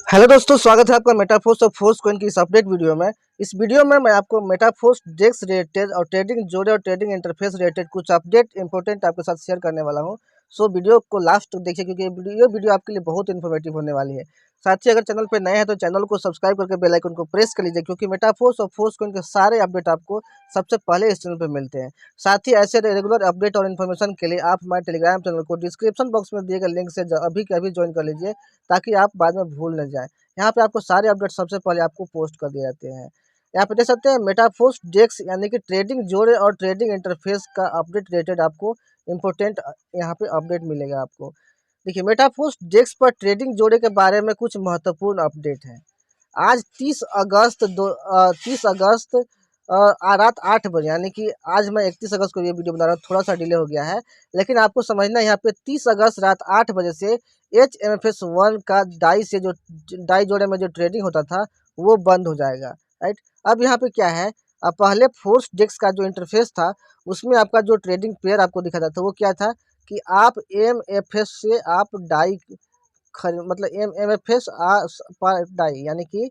Hello दोस्तों, स्वागत है आपका मेटाफोर्स और फोर्स कॉइन की इस अपडेट वीडियो में। इस वीडियो में मैं आपको मेटाफोर्स डेक्स रिलेटेड और ट्रेडिंग जोड़े और ट्रेडिंग इंटरफेस रिलेटेड कुछ अपडेट इंपॉर्टेंट आपके साथ शेयर करने वाला हूं। सो वीडियो को लास्ट तक देखिए क्योंकि ये वीडियो आपके लिए बहुत इन्फॉर्मेटिव होने वाली है। साथ ही अगर चैनल पर नए हैं तो चैनल को सब्सक्राइब करके बेल आइकन को प्रेस कर लीजिए क्योंकि मेटाफोर्स और फोर्स कॉइन के सारे अपडेट आपको सबसे पहले इस चैनल पर मिलते हैं। साथ ही ऐसे रेगुलर अपडेट और इन्फॉर्मेशन के लिए आप हमारे टेलीग्राम चैनल को डिस्क्रिप्शन बॉक्स में दिए गए लिंक से अभी के अभी ज्वाइन कर लीजिए ताकि आप बाद में भूल न जाए। यहाँ पे आपको सारे अपडेट सबसे पहले आपको पोस्ट कर दिए जाते हैं। यहाँ पे देख सकते हैं मेटाफोर्स डेक्स यानी कि ट्रेडिंग जोड़े और ट्रेडिंग इंटरफेस का अपडेट रिलेटेड आपको इम्पोर्टेंट यहाँ पे अपडेट मिलेगा आपको। देखिए मेटाफोर्स डेक्स पर ट्रेडिंग जोड़े के बारे में कुछ महत्वपूर्ण अपडेट है। आज 30 अगस्त रात 8 बजे यानी कि आज मैं 31 अगस्त को ये वीडियो बना रहा हूँ, थोड़ा सा डिले हो गया है। लेकिन आपको समझना है यहाँ पे 30 अगस्त रात 8 बजे से HMFS1 का डाई जोड़े में जो ट्रेडिंग होता था वो बंद हो जाएगा। राइट, अब यहाँ पे क्या है, अब पहले फोर्स डेक्स का जो इंटरफेस था उसमें आपका जो ट्रेडिंग पेयर आपको दिखाता था वो क्या था कि आप MFS से आप डाई मतलब MFS पर डाई यानी कि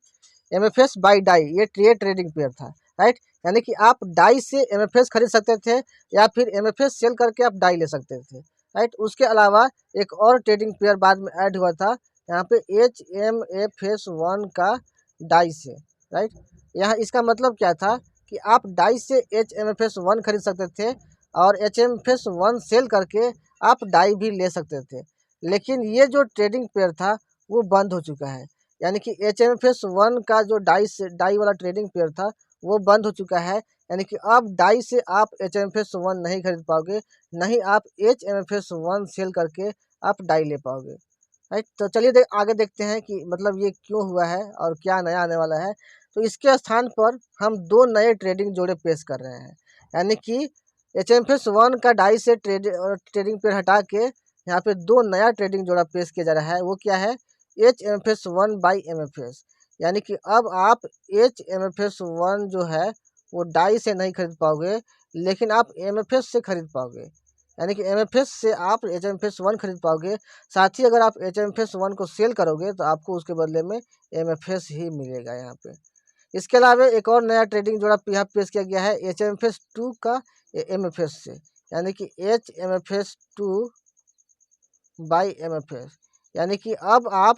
MFS बाई डाई ये ट्रेडिंग पेयर था। राइट, यानी कि आप डाई से MFS खरीद सकते थे या फिर MFS सेल करके आप डाई ले सकते थे। राइट, उसके अलावा एक और ट्रेडिंग पेयर बाद में ऐड हुआ था यहाँ पे HMFS1 का डाई से। राइट, यहाँ इसका मतलब क्या था कि आप डाई से HMFS1 खरीद सकते थे और HMFS1 सेल करके आप डाई भी ले सकते थे। लेकिन ये जो ट्रेडिंग पेयर था वो बंद हो चुका है, यानी कि HMFS1 का जो डाई वाला ट्रेडिंग पेयर था वो बंद हो चुका है। यानी कि अब डाई से आप HMFS1 नहीं खरीद पाओगे, नहीं आप HMFS1 सेल करके आप डाई ले पाओगे। राइट, तो चलिए आगे देखते हैं कि मतलब ये क्यों हुआ है और क्या नया आने वाला है। तो इसके स्थान पर हम दो नए ट्रेडिंग जोड़े पेश कर रहे हैं, यानी कि HMFS1 का डाई से ट्रेडिंग पेयर हटा के यहाँ पे दो नया ट्रेडिंग जोड़ा पेश किया जा रहा है। वो क्या है, HMFS1 बाई MFS, यानी कि अब आप HMFS1 जो है वो डाई से नहीं खरीद पाओगे लेकिन आप MFS से खरीद पाओगे, यानी कि MFS से आप HMFS1 खरीद पाओगे। साथ ही अगर आप HMFS1 को सेल करोगे तो आपको उसके बदले में MFS ही मिलेगा यहाँ पे। इसके अलावा एक और नया ट्रेडिंग जोड़ा यहाँ पेश किया गया है HMFS2 का MFS से, यानी कि HMFS2 बाई MFS, यानी कि अब आप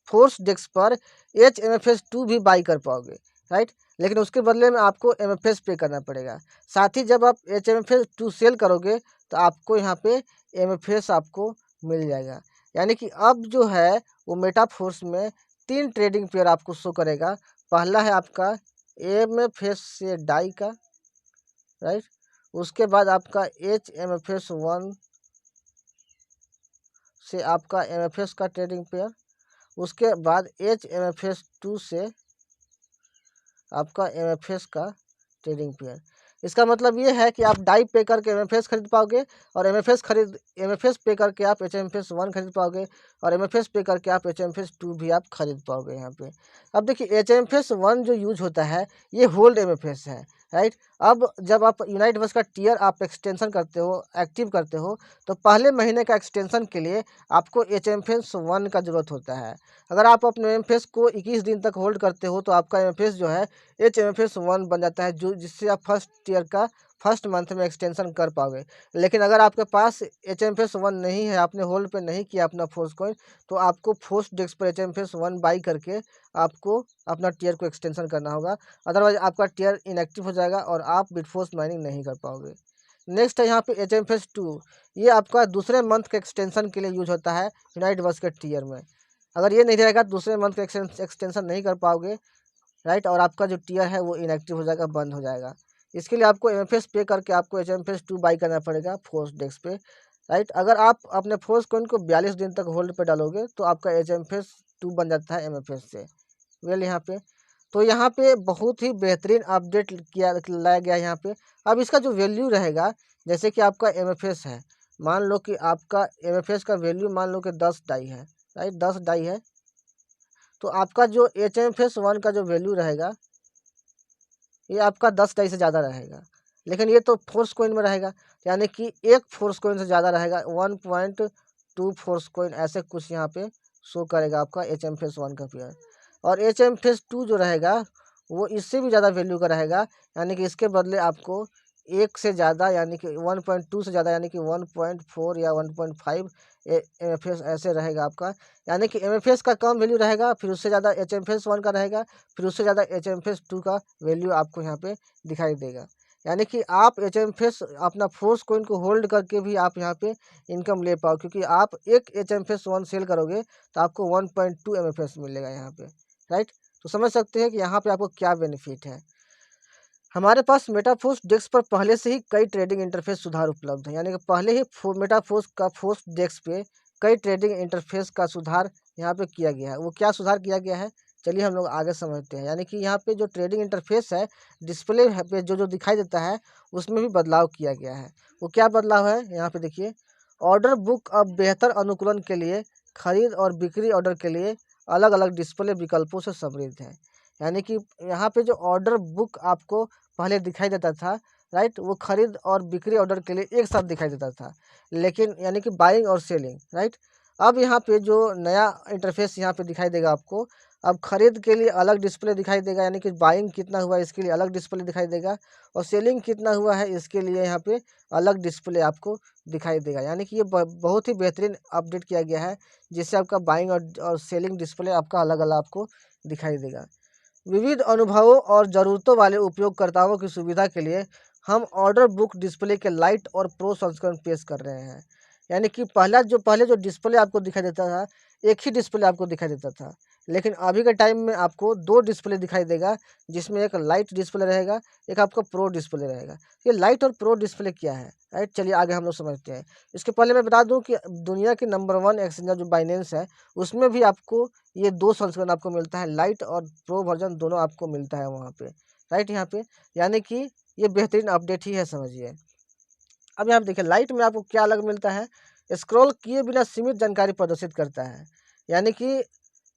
फोर्स डेस्क पर HMFS2 भी बाई कर पाओगे। राइट, लेकिन उसके बदले में आपको MFS पे करना पड़ेगा। साथ ही जब आप HMFS2 सेल करोगे तो आपको यहाँ पे MFS आपको मिल जाएगा। यानी कि अब जो है वो मेटाफोर्स में तीन ट्रेडिंग पेयर आपको शो करेगा। पहला है आपका MFS से डाई का, राइट, उसके बाद आपका HMFS1 से आपका MFS का ट्रेडिंग पेयर, उसके बाद HMFS2 से आपका MFS का ट्रेडिंग पेयर। इसका मतलब ये है कि आप डाई पे करके MFS खरीद पाओगे और MFS पे करके आप HMFS1 खरीद पाओगे और MFS पे करके आप HMFS2 भी आप खरीद पाओगे यहाँ पे। अब देखिए HMFS1 जो यूज होता है ये होल्ड MFS है। राइट, अब जब आप यूनाइट वर्स का टियर आप एक्सटेंशन करते हो, एक्टिव करते हो, तो पहले महीने का एक्सटेंशन के लिए आपको HMFS1 का ज़रूरत होता है। अगर आप अपने MFS को 21 दिन तक होल्ड करते हो तो आपका MFS जो है HMFS1 बन जाता है, जो जिससे आप फर्स्ट ईयर का फर्स्ट मंथ में एक्सटेंशन कर पाओगे। लेकिन अगर आपके पास HMFS1 नहीं है, आपने होल्ड पे नहीं किया अपना फोर्स कॉइन, तो आपको फोर्स डेस्क पर HMFS1 बाई करके आपको अपना टीयर को एक्सटेंशन करना होगा। अदरवाइज आपका टीयर इनएक्टिव हो जाएगा और आप बिटफोर्स माइनिंग नहीं कर पाओगे। नेक्स्ट है यहाँ पे HMFS2, ये आपका दूसरे मंथ के एक्सटेंशन के लिए यूज होता है यूनाइट वर्स के टीयर में। अगर ये नहीं रहेगा दूसरे मंथ का एक्सटेंशन नहीं कर पाओगे। राइट, और आपका जो टीयर है वो इनएक्टिव हो जाएगा, बंद हो जाएगा। इसके लिए आपको MFS पे करके आपको HMFS2 बाई करना पड़ेगा फोर्स डेस्क पे। राइट, अगर आप अपने फोर्स कॉइन को 42 दिन तक होल्ड पे डालोगे तो आपका HMFS2 बन जाता है MFS से। वेल यहाँ पे तो यहाँ पे बहुत ही बेहतरीन अपडेट लाया गया यहाँ पे। अब इसका जो वैल्यू रहेगा, जैसे कि आपका MFS है, मान लो कि आपका MFS का वैल्यू मान लो कि 10 डाई है। राइट, 10 डाई है तो आपका जो HMFS1 का जो वैल्यू रहेगा ये आपका 10 डाई से ज़्यादा रहेगा। लेकिन ये तो फोर्स कॉइन में रहेगा, यानी कि एक फोर्स कॉइन से ज़्यादा रहेगा, 1.2 फोर्स कॉइन ऐसे कुछ यहाँ पे शो करेगा आपका HM-1 का पेयर। और HM-2 जो रहेगा वो इससे भी ज़्यादा वैल्यू का रहेगा, यानी कि इसके बदले आपको 1 से ज़्यादा यानी कि 1.2 से ज़्यादा यानी कि 1.4 या 1.5 MFS ऐसे रहेगा आपका। यानी कि MFS का कम वैल्यू रहेगा, फिर उससे ज़्यादा HM-1 का रहेगा, फिर उससे ज़्यादा HM-2 का वैल्यू आपको यहाँ पे दिखाई देगा। यानी कि आप HM-FACE अपना फोर्स कॉइन को होल्ड करके भी आप यहाँ पे इनकम ले पाओ, क्योंकि आप एक HM-FACE 1 सेल करोगे तो आपको 1.2 MFS मिलेगा यहाँ पे, राइट। तो समझ सकते हैं कि यहाँ पे आपको क्या बेनिफिट है। हमारे पास मेटाफोर्स डेस्क पर पहले से ही कई ट्रेडिंग इंटरफेस सुधार उपलब्ध है, यानी कि पहले ही मेटाफोर्स का फोर्स डेस्क पे कई ट्रेडिंग इंटरफेस का सुधार यहाँ पे किया गया है। वो क्या सुधार किया गया है, चलिए हम लोग आगे समझते हैं। यानी कि यहाँ पे जो ट्रेडिंग इंटरफेस है, डिस्प्ले पे जो जो दिखाई देता है उसमें भी बदलाव किया गया है। वो क्या बदलाव है, यहाँ पे देखिए। ऑर्डर बुक अब बेहतर अनुकूलन के लिए खरीद और बिक्री ऑर्डर के लिए अलग अलग डिस्प्ले विकल्पों से समृद्ध है। यानी कि यहाँ पे जो ऑर्डर बुक आपको पहले दिखाई देता था, राइट, वो खरीद और बिक्री ऑर्डर के लिए एक साथ दिखाई देता था, लेकिन यानी कि बाइंग और सेलिंग, राइट। अब यहाँ पे जो नया इंटरफेस यहाँ पे दिखाई देगा आपको, अब खरीद के लिए अलग डिस्प्ले दिखाई देगा, यानी कि बाइंग कितना हुआ इसके लिए अलग डिस्प्ले दिखाई देगा, और सेलिंग कितना हुआ है इसके लिए यहाँ पे अलग डिस्प्ले आपको दिखाई देगा। यानी कि ये बहुत ही बेहतरीन अपडेट किया गया है, जिससे आपका बाइंग और सेलिंग डिस्प्ले आपका अलग अलग आपको दिखाई देगा। विविध अनुभवों और ज़रूरतों वाले उपयोगकर्ताओं की सुविधा के लिए हम ऑर्डर बुक डिस्प्ले के लाइट और प्रो संस्करण पेश कर रहे हैं। यानी कि पहले जो डिस्प्ले आपको दिखाई देता था, एक ही डिस्प्ले आपको दिखाई देता था, लेकिन अभी के टाइम में आपको 2 डिस्प्ले दिखाई देगा, जिसमें एक लाइट डिस्प्ले रहेगा, एक आपका प्रो डिस्प्ले रहेगा। ये लाइट और प्रो डिस्प्ले क्या है, राइट, चलिए आगे हम लोग समझते हैं। इसके पहले मैं बता दूं कि दुनिया की नंबर 1 एक्सचेंजर जो बाइनेंस है, उसमें भी आपको ये 2 संस्करण आपको मिलता है, लाइट और प्रो वर्जन दोनों आपको मिलता है वहाँ पे, राइट, यहाँ पे। यानी कि ये बेहतरीन अपडेट ही है, समझिए। अब यहाँ पे देखिए लाइट में आपको क्या अलग मिलता है, स्क्रॉल किए बिना सीमित जानकारी प्रदर्शित करता है। यानी कि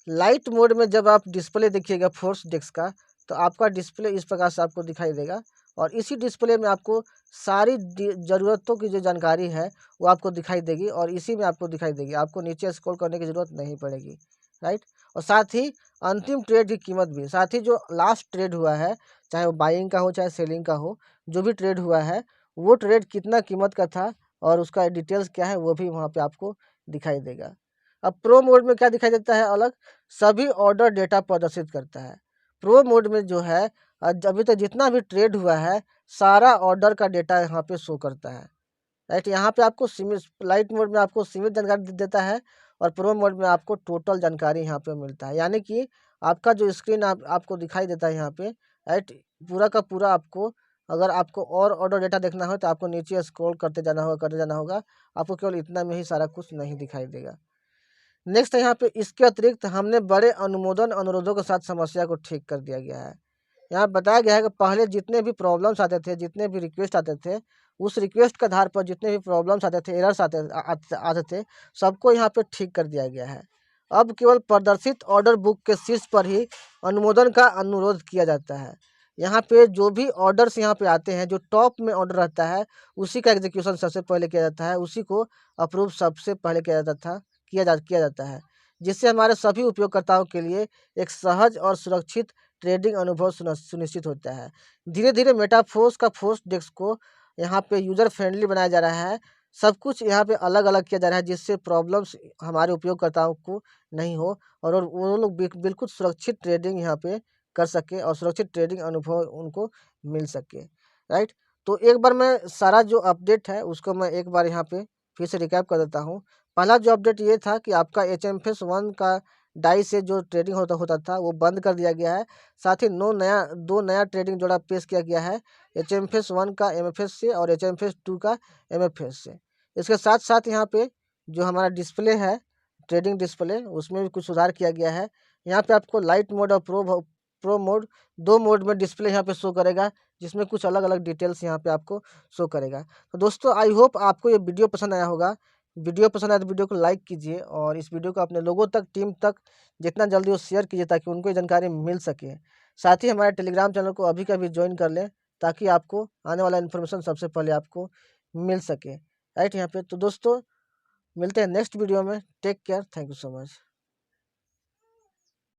लाइट मोड में जब आप डिस्प्ले देखिएगा फोर्स डेस्क का, तो आपका डिस्प्ले इस प्रकार से आपको दिखाई देगा, और इसी डिस्प्ले में आपको सारी ज़रूरतों की जो जानकारी है वो आपको दिखाई देगी, और इसी में आपको दिखाई देगी, आपको नीचे स्क्रॉल करने की ज़रूरत नहीं पड़ेगी, राइट। और साथ ही अंतिम ट्रेड की कीमत भी, साथ ही जो लास्ट ट्रेड हुआ है, चाहे वो बाइंग का हो चाहे सेलिंग का हो, जो भी ट्रेड हुआ है वो ट्रेड कितना कीमत का था और उसका डिटेल्स क्या है वो भी वहाँ पे आपको दिखाई देगा। अब प्रो मोड में क्या दिखाई देता है अलग, सभी ऑर्डर डेटा प्रदर्शित करता है। प्रो मोड में जो है अभी तक जितना भी ट्रेड हुआ है सारा ऑर्डर का डेटा यहाँ पे शो करता है, राइट। यहाँ पे आपको सीमित, लाइट मोड में आपको सीमित जानकारी देता है, और प्रो मोड में आपको टोटल जानकारी यहाँ पे मिलता है। यानी कि आपका जो स्क्रीन आपको दिखाई देता है यहाँ पे, राइट, पूरा का पूरा आपको, अगर आपको और ऑर्डर डेटा देखना हो तो आपको नीचे स्क्रॉल करते जाना होगा, आपको केवल इतना में ही सारा कुछ नहीं दिखाई देगा। नेक्स्ट है यहाँ पे, इसके अतिरिक्त हमने बड़े अनुमोदन अनुरोधों के साथ समस्या को ठीक कर दिया गया है। यहाँ बताया गया है कि पहले जितने भी प्रॉब्लम्स आते थे, जितने भी रिक्वेस्ट आते थे, उस रिक्वेस्ट के आधार पर जितने भी प्रॉब्लम्स आते थे, एरर्स आते थे, सबको यहाँ पे ठीक कर दिया गया है। अब केवल प्रदर्शित ऑर्डर बुक के शीर्ष पर ही अनुमोदन का अनुरोध किया जाता है। यहाँ पे जो भी ऑर्डर्स यहाँ पे आते हैं, जो टॉप में ऑर्डर रहता है, उसी का एग्जीक्यूशन सबसे पहले किया जाता है, उसी को अप्रूव सबसे पहले किया जाता है, जिससे हमारे सभी उपयोगकर्ताओं के लिए एक सहज और सुरक्षित ट्रेडिंग अनुभव सुनिश्चित होता है। धीरे धीरे मेटाफोर्स का फोर्स डेस्क को यहाँ पे यूज़र फ्रेंडली बनाया जा रहा है। सब कुछ यहाँ पे अलग अलग किया जा रहा है, जिससे प्रॉब्लम्स हमारे उपयोगकर्ताओं को नहीं हो, और वो लोग बिल्कुल सुरक्षित ट्रेडिंग यहाँ पे कर सके और सुरक्षित ट्रेडिंग अनुभव उनको मिल सके, राइट। तो एक बार मैं सारा जो अपडेट है उसको मैं एक बार यहाँ पे फिर से रिकैप कर देता हूँ। पहला जो अपडेट ये था कि आपका HM-FACE 1 का डाई से जो ट्रेडिंग होता था वो बंद कर दिया गया है। साथ ही दो नया ट्रेडिंग जोड़ा पेश किया गया है, HM-FACE 1 का MFS से और HM-FACE 2 का MFS से। इसके साथ साथ यहाँ पे जो हमारा डिस्प्ले है, ट्रेडिंग डिस्प्ले, उसमें भी कुछ सुधार किया गया है। यहाँ पे आपको लाइट मोड और प्रो मोड, 2 मोड में डिस्प्ले यहाँ पे शो करेगा, जिसमें कुछ अलग अलग डिटेल्स यहाँ पे आपको शो करेगा। तो दोस्तों आई होप आपको ये वीडियो पसंद आया होगा। वीडियो पसंद आए तो वीडियो को लाइक कीजिए, और इस वीडियो को अपने लोगों तक, टीम तक जितना जल्दी हो शेयर कीजिए, ताकि उनको ये जानकारी मिल सके। साथ ही हमारे टेलीग्राम चैनल को अभी का अभी ज्वाइन कर लें, ताकि आपको आने वाला इन्फॉर्मेशन सबसे पहले आपको मिल सके, राइट। यहाँ पे तो दोस्तों मिलते हैं नेक्स्ट वीडियो में। Take care, thank you so much.